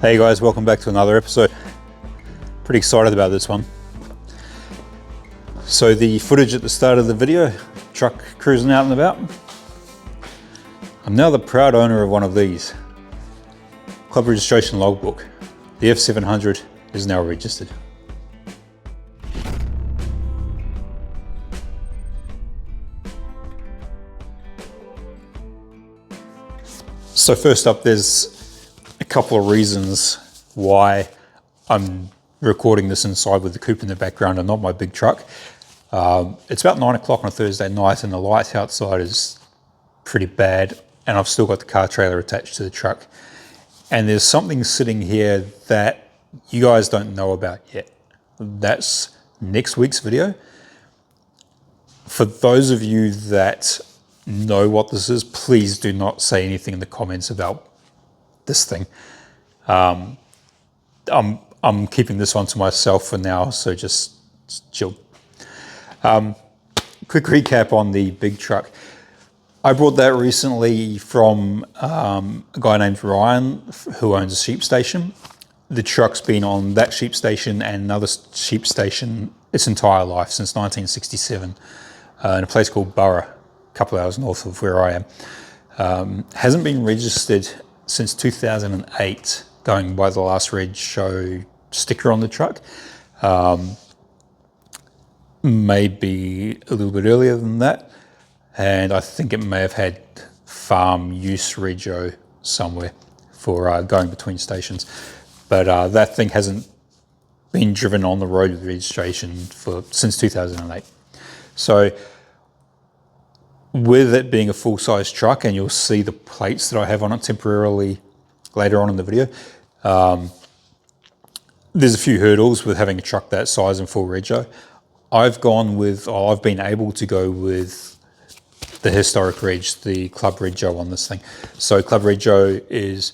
Hey guys, welcome back to another episode. Pretty excited about this one. So the footage at the start of the video, truck cruising out and about. I'm now the proud owner of one of these. Club registration logbook. The F700 is now registered. So first up, there's a couple of reasons why I'm recording this inside with the coupe in the background and not my big truck. It's about 9 o'clock on a Thursday night and the light outside is pretty bad, and I've still got the car trailer attached to the truck. And there's something sitting here that you guys don't know about yet. That's next week's video. For those of you that know what this is, please do not say anything in the comments about this thing. I'm keeping this one to myself for now, so just chill. Quick recap on the big truck. I brought that recently from a guy named Ryan who owns a sheep station. The truck's been on that sheep station and another sheep station its entire life, since 1967, in a place called Borough, a couple of hours north of where I am. Hasn't been registered since 2008, going by the last reg show sticker on the truck. Maybe a little bit earlier than that. And I think it may have had farm use rego somewhere for going between stations. But that thing hasn't been driven on the road with registration since 2008. So with it being a full-size truck, and you'll see the plates that I have on it temporarily later on in the video, there's a few hurdles with having a truck that size and full rego. I've been able to go with the historic reg, the club rego on this thing. So club rego is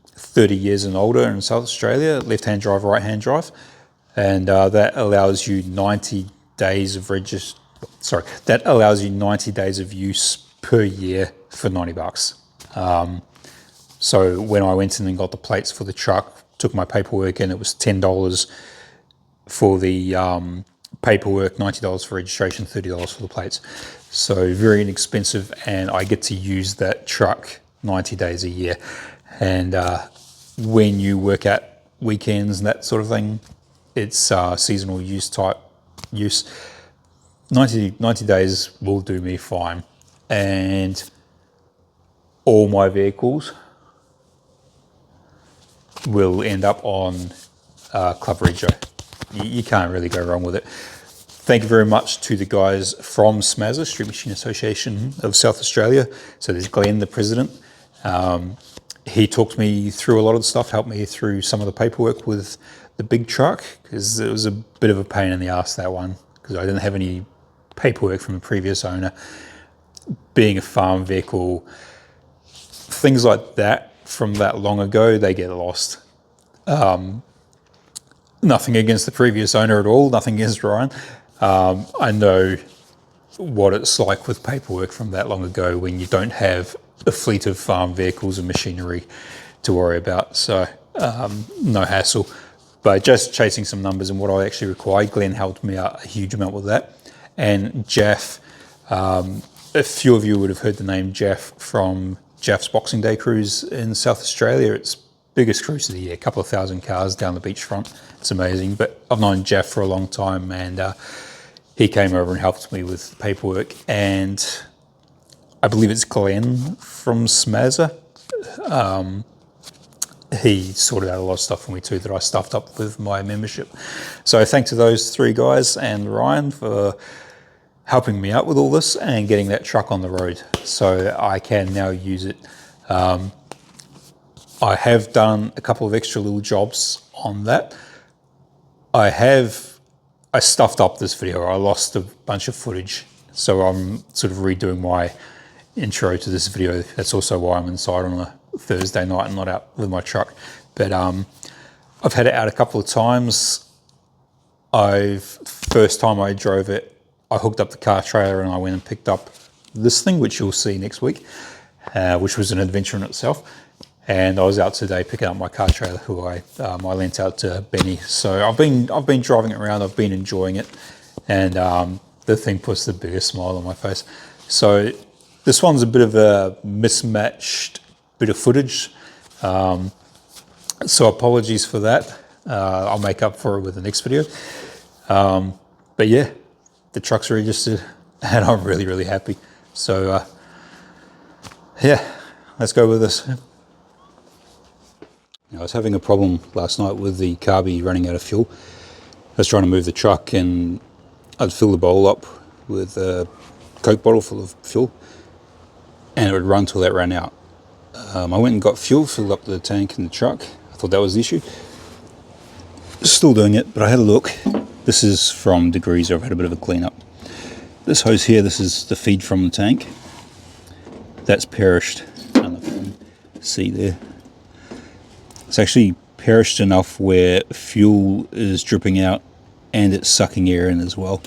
30 years and older in South Australia, left-hand drive, right-hand drive, and that allows you 90 days of that allows you 90 days of use per year for $90. So when I went in and got the plates for the truck, took my paperwork in, it was $10 for the paperwork, $90 for registration, $30 for the plates. So very inexpensive, and I get to use that truck 90 days a year. And when you work at weekends and that sort of thing, it's seasonal use type use. 90 days will do me fine. And all my vehicles will end up on club rego. You can't really go wrong with it. Thank you very much to the guys from SMASA, Street Machine Association of South Australia. So there's Glenn, the president. He talked me through a lot of the stuff, helped me through some of the paperwork with the big truck, because it was a bit of a pain in the ass, that one, because I didn't have any paperwork from the previous owner. Being a farm vehicle, things like that from that long ago, they get lost. Nothing against the previous owner at all, nothing against Ryan. I know what it's like with paperwork from that long ago when you don't have a fleet of farm vehicles and machinery to worry about. So no hassle, but just chasing some numbers and what I actually required. Glenn helped me out a huge amount with that. And Jeff, a few of you would have heard the name Jeff from Jeff's Boxing Day cruise in South Australia. It's biggest cruise of the year, a couple of thousand cars down the beachfront. It's amazing. But I've known Jeff for a long time, and he came over and helped me with the paperwork. And I believe it's Glenn from SMASA. He sorted out a lot of stuff for me too that I stuffed up with my membership. So thanks to those three guys and Ryan for helping me out with all this and getting that truck on the road so I can now use it. I have done a couple of extra little jobs on that. I stuffed up this video. I lost a bunch of footage, so I'm sort of redoing my intro to this video. That's also why I'm inside on a Thursday night and not out with my truck. But I've had it out a couple of times. First time I drove it, I hooked up the car trailer and I went and picked up this thing, which you'll see next week, which was an adventure in itself. And I was out today picking up my car trailer, who I lent out to Benny. So I've been driving it around. I've been enjoying it, and the thing puts the biggest smile on my face. So this one's a bit of a mismatched bit of footage. So apologies for that. I'll make up for it with the next video. But yeah, the truck's registered, and I'm really, really happy. So yeah, let's go with this. I was having a problem last night with the carby running out of fuel. I was trying to move the truck, and I'd fill the bowl up with a Coke bottle full of fuel, and it would run till that ran out. I went and got fuel, filled up the tank in the truck. I thought that was the issue. Still doing it, but I had a look. This is from Degreaser. I've had a bit of a clean up. This hose here, this is the feed from the tank. That's perished. I don't know if you can see there. It's actually perished enough where fuel is dripping out and it's sucking air in as well.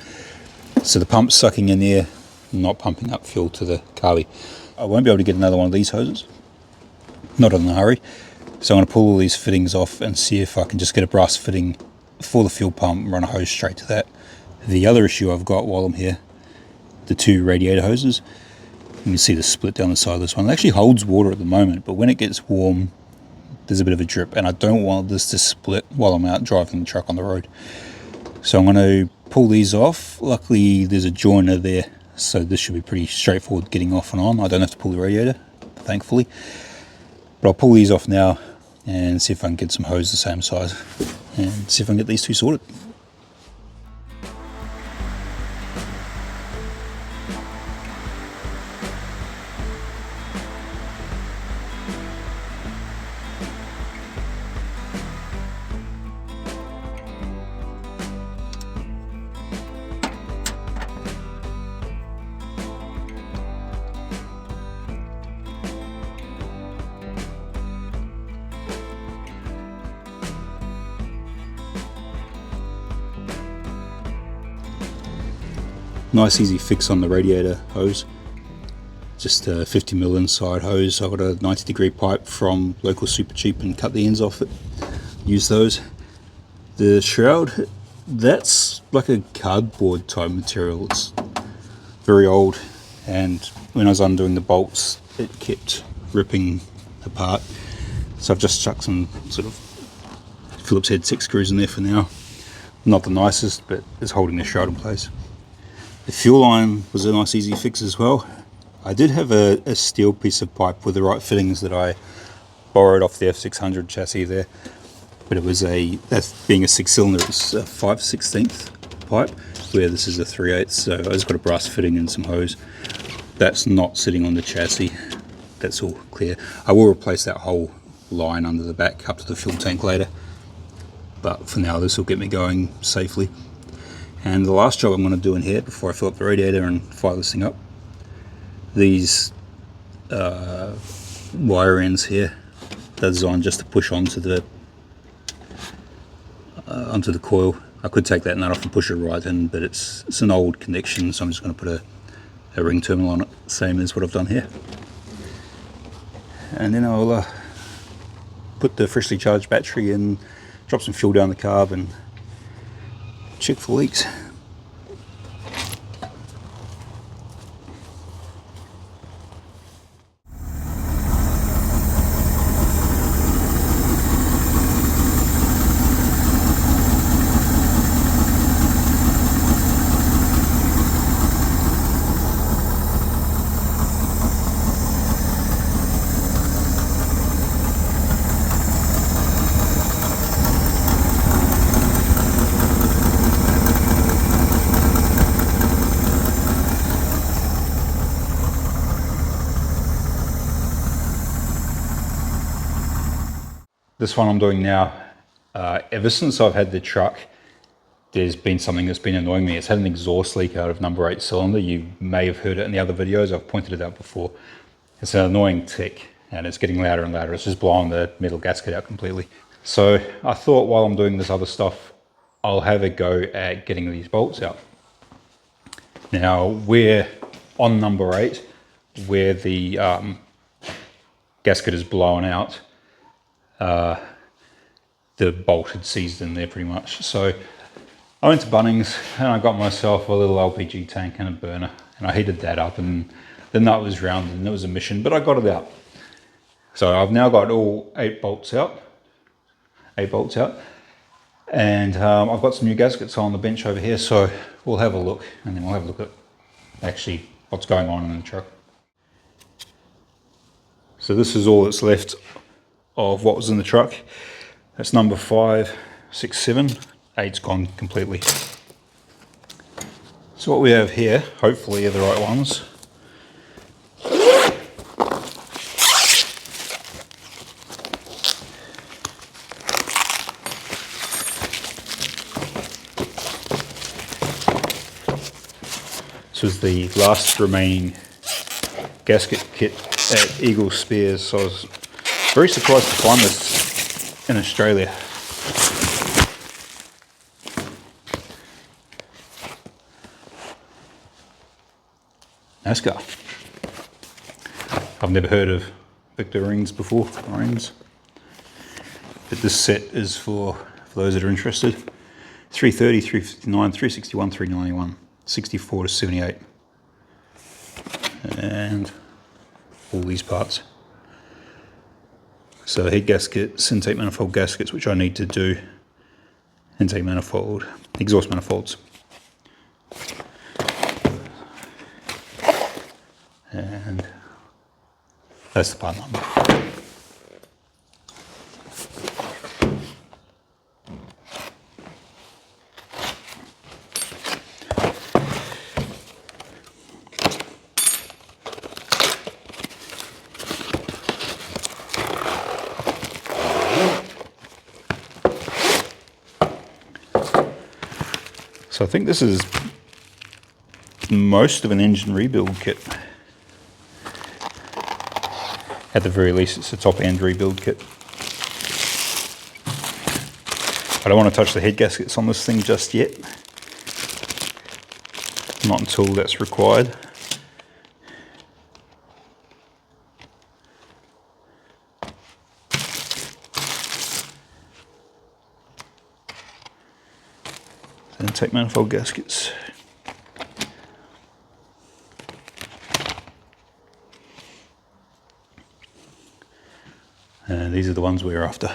So the pump's sucking in air, not pumping up fuel to the carby. I won't be able to get another one of these hoses. Not in a hurry. So I'm going to pull all these fittings off and see if I can just get a brass fitting for the fuel pump and run a hose straight to that. The other issue I've got while I'm here, the two radiator hoses. You can see the split down the side of this one. It actually holds water at the moment, but when it gets warm, there's a bit of a drip, and I don't want this to split while I'm out driving the truck on the road. So I'm going to pull these off. Luckily there's a joiner there, so this should be pretty straightforward getting off and on. I don't have to pull the radiator, thankfully. But I'll pull these off now and see if I can get some hose the same size and see if I can get these two sorted. Nice easy fix on the radiator hose, just a 50mm inside hose. I've got a 90-degree pipe from local Super Cheap and cut the ends off it, use those. The shroud, that's like a cardboard type material. It's very old, and when I was undoing the bolts it kept ripping apart, so I've just chucked some sort of Phillips head 6 screws in there for now. Not the nicest, but it's holding the shroud in place. The fuel line was a nice easy fix as well. I did have a steel piece of pipe with the right fittings that I borrowed off the F600 chassis there, but it was that's being a 6-cylinder, it's a 5/16 pipe, where this is a 3/8, so I just got a brass fitting and some hose. That's not sitting on the chassis, that's all clear. I will replace that whole line under the back up to the fuel tank later, but for now this will get me going safely. And the last job I'm going to do in here before I fill up the radiator and fire this thing up, these wire ends here, they're designed just to push onto the coil. I could take that nut off and push it right in, but it's an old connection, so I'm just going to put a ring terminal on it, same as what I've done here. And then I'll put the freshly charged battery in, drop some fuel down the carb and check for leaks. This one I'm doing now, ever since I've had the truck, there's been something that's been annoying me. It's had an exhaust leak out of number 8 cylinder. You may have heard it in the other videos. I've pointed it out before. It's an annoying tick, and it's getting louder and louder. It's just blowing the metal gasket out completely. So I thought while I'm doing this other stuff, I'll have a go at getting these bolts out. Now we're on number 8, where the gasket is blown out, the bolt had seized in there pretty much. So I went to Bunnings and I got myself a little LPG tank and a burner, and I heated that up, and the nut was rounded and it was a mission, but I got it out. So I've now got all 8 bolts out, and I've got some new gaskets on the bench over here, so we'll have a look, and then we'll have a look at actually what's going on in the truck. So this is all that's left of what was in the truck. That's number 5, 6, 7. 8's gone completely. So what we have here, hopefully, are the right ones. This was the last remaining gasket kit at Eagle Spares, so I was very surprised to find this in Australia. NASCAR. I've never heard of Victor rings before, rings. But this set is for those that are interested. 330, 359, 361, 391, 64 to 78. And all these parts. So head gaskets, intake manifold gaskets, which I need to do. Intake manifold, exhaust manifolds. And that's the part number. So I think this is most of an engine rebuild kit. At the very least, it's a top-end rebuild kit. I don't want to touch the head gaskets on this thing just yet. Not until that's required. Intake manifold gaskets. And these are the ones we're after.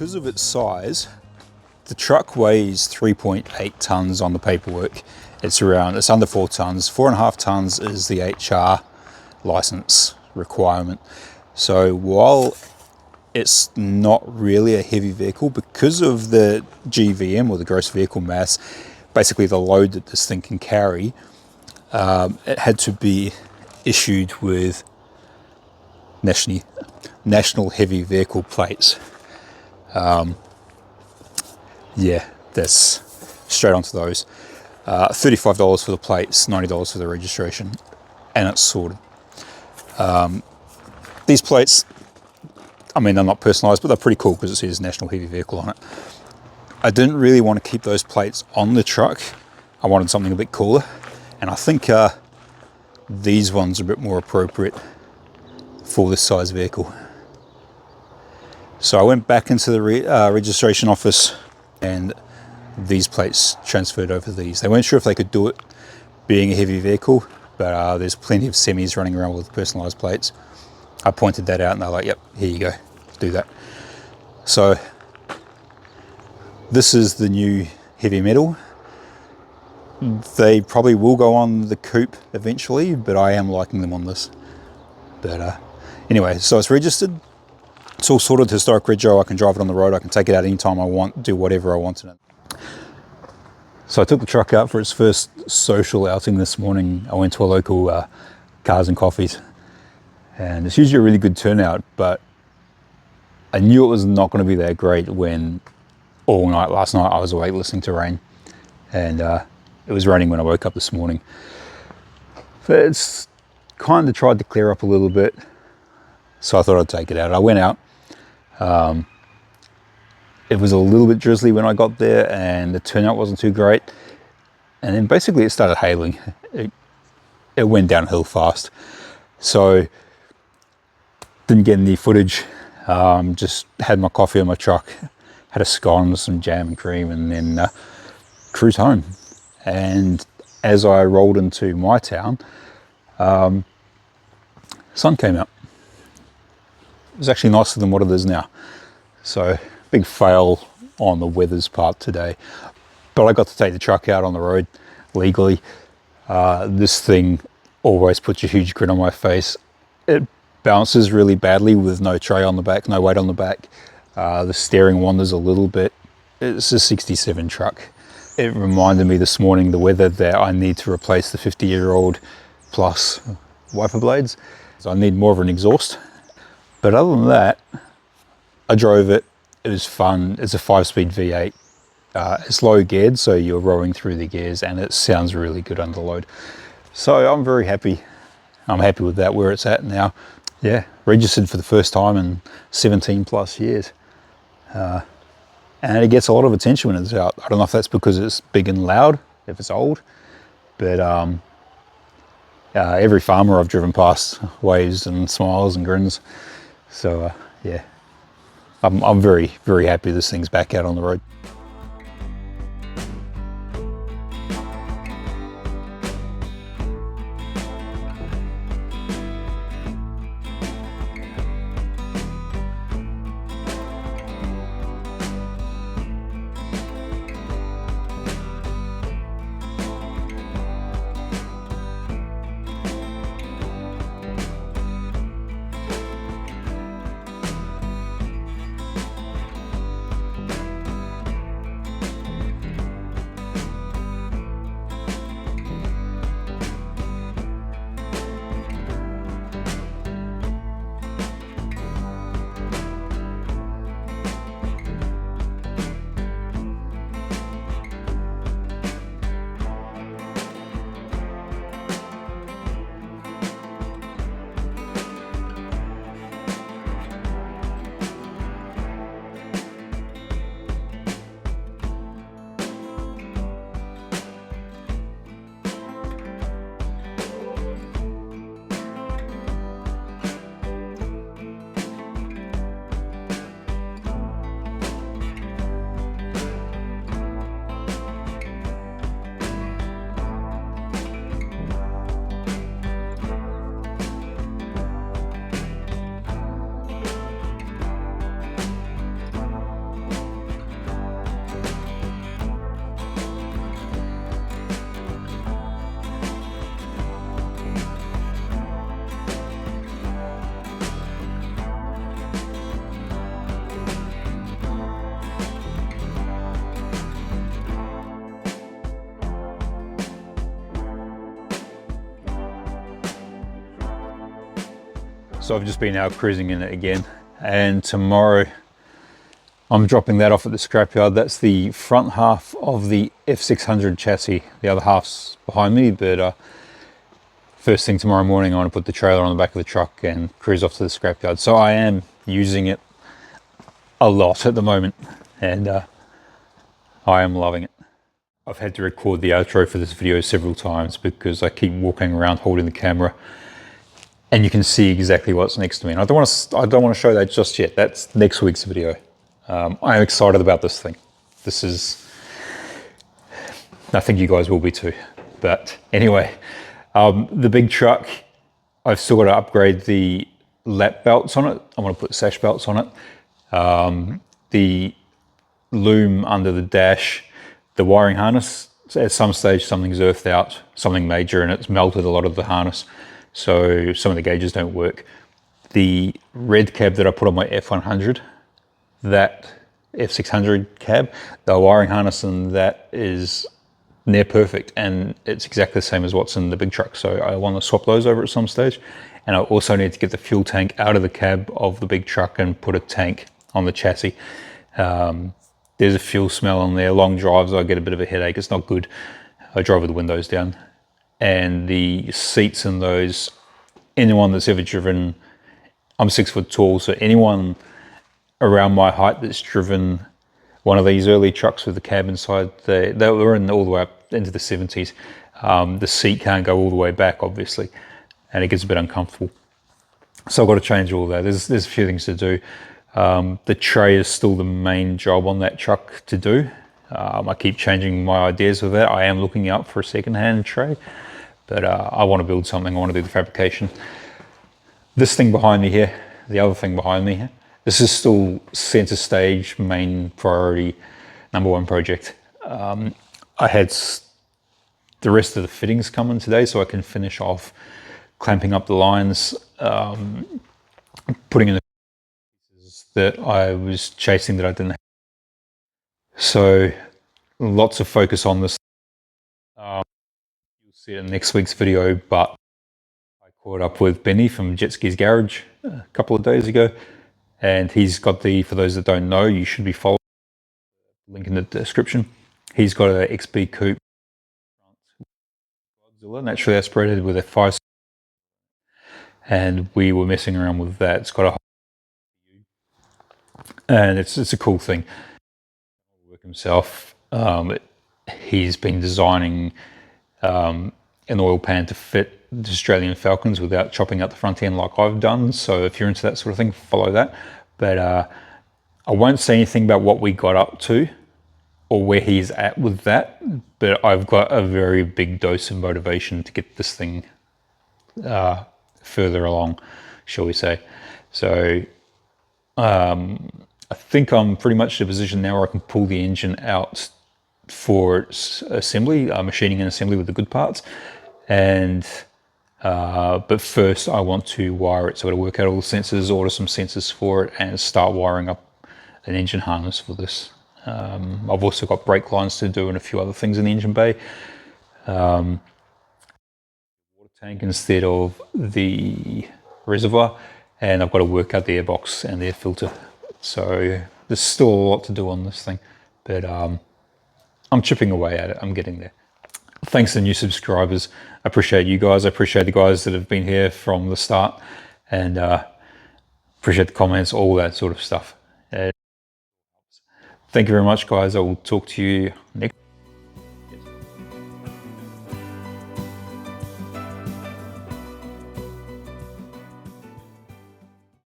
because of its size, the truck weighs 3.8 tons on the paperwork. It's under 4 tons. 4.5 tons is the HR license requirement. So while it's not really a heavy vehicle, because of the GVM, or the gross vehicle mass, basically the load that this thing can carry, it had to be issued with national heavy vehicle plates. Yeah, that's straight onto those. $35 for the plates, $90 for the registration, and it's sorted. These plates, I mean, they're not personalised, but they're pretty cool because it says National Heavy Vehicle on it. I didn't really want to keep those plates on the truck. I wanted something a bit cooler, and I think these ones are a bit more appropriate for this size vehicle. So I went back into the registration office, and these plates transferred over these. They weren't sure if they could do it being a heavy vehicle, but there's plenty of semis running around with personalised plates. I pointed that out and they're like, yep, here you go, do that. So this is the new heavy metal. They probably will go on the coupe eventually, but I am liking them on this. But anyway, so it's registered. It's all sorted, historic rego. I can drive it on the road. I can take it out anytime I want, do whatever I want in it. So I took the truck out for its first social outing this morning. I went to a local Cars and Coffees, and it's usually a really good turnout, but I knew it was not going to be that great when all night last night I was awake listening to rain, and it was raining when I woke up this morning. But it's kind of tried to clear up a little bit, so I thought I'd take it out. I went out. It was a little bit drizzly when I got there, and the turnout wasn't too great. And then basically it started hailing. It went downhill fast. So didn't get any footage. Just had my coffee in my truck, had a scone with some jam and cream, and then cruised home. And as I rolled into my town, sun came out. It was actually nicer than what it is now. So big fail on the weather's part today, but I got to take the truck out on the road legally. This thing always puts a huge grin on my face. It bounces really badly with no tray on the back, no weight on the back. The steering wanders a little bit. It's a 67 truck. It reminded me this morning, the weather, that I need to replace the 50-year-old plus wiper blades. So I need more of an exhaust. But other than that, I drove it. It was fun. It's a 5-speed V8. It's low geared, so you're rowing through the gears, and it sounds really good under load. So I'm very happy. I'm happy with that, where it's at now. Yeah, registered for the first time in 17 plus years. And it gets a lot of attention when it's out. I don't know if that's because it's big and loud, if it's old, but every farmer I've driven past waves and smiles and grins. So yeah, I'm very, very happy this thing's back out on the road. So I've just been out cruising in it again, and tomorrow I'm dropping that off at the scrapyard. That's the front half of the F600 chassis. The other half's behind me, but first thing tomorrow morning I want to put the trailer on the back of the truck and cruise off to the scrapyard. So I am using it a lot at the moment, and I am loving it. I've had to record the outro for this video several times because I keep walking around holding the camera, and you can see exactly what's next to me. And I don't want to show that just yet. That's next week's video. I am excited about this thing. This is, I think you guys will be too. But anyway, the big truck, I've still got to upgrade the lap belts on it. I want to put sash belts on it. The loom under the dash, the wiring harness, at some stage something's earthed out, something major, and it's melted a lot of the harness. So some of the gauges don't work. The red cab that I put on my F100, that F600 cab, the wiring harness in that is near perfect, and it's exactly the same as what's in the big truck. So I want to swap those over at some stage. And I also need to get the fuel tank out of the cab of the big truck and put a tank on the chassis. There's a fuel smell in there. Long drives, I get a bit of a headache. It's not good. I drive with the windows down. And the seats in those, anyone that's ever driven, I'm 6 foot tall, so anyone around my height that's driven one of these early trucks with the cab inside, they were in all the way up into the 70s. The seat can't go all the way back, obviously, and it gets a bit uncomfortable. So I've got to change all that. There's a few things to do. The tray is still the main job on that truck to do. I keep changing my ideas with that. I am looking out for a second-hand tray, but I want to build something. I want to do the fabrication. This thing behind me here, the other thing behind me here, this is still center stage, main priority, #1 project. I had the rest of the fittings coming today so I can finish off clamping up the lines, putting in the pieces that I was chasing that I didn't have. So lots of focus on this. You'll see it in next week's video, but I caught up with Benny from Jet Ski's Garage a couple of days ago, and he's got for those that don't know, you should be following, link in the description. He's got an XB coupe, Godzilla, naturally aspirated with a 5, and we were messing around with that. It's got a, and it's a cool thing. Work himself. He's been designing an oil pan to fit the Australian Falcons without chopping out the front end like I've done. So if you're into that sort of thing, follow that. But I won't say anything about what we got up to or where he's at with that, but I've got a very big dose of motivation to get this thing further along, shall we say. So I think I'm pretty much in a position now where I can pull the engine out for its assembly, machining and assembly with the good parts. And but first I want to wire it. So I've got to work out all the sensors, order some sensors for it, and start wiring up an engine harness for this. I've also got brake lines to do and a few other things in the engine bay. Water tank instead of the reservoir, and I've got to work out the airbox and the air filter. So there's still a lot to do on this thing, but I'm chipping away at it. I'm getting there. Thanks to new subscribers. I appreciate you guys. I appreciate the guys that have been here from the start, and appreciate the comments, all that sort of stuff. Thank you very much, guys. I will talk to you next.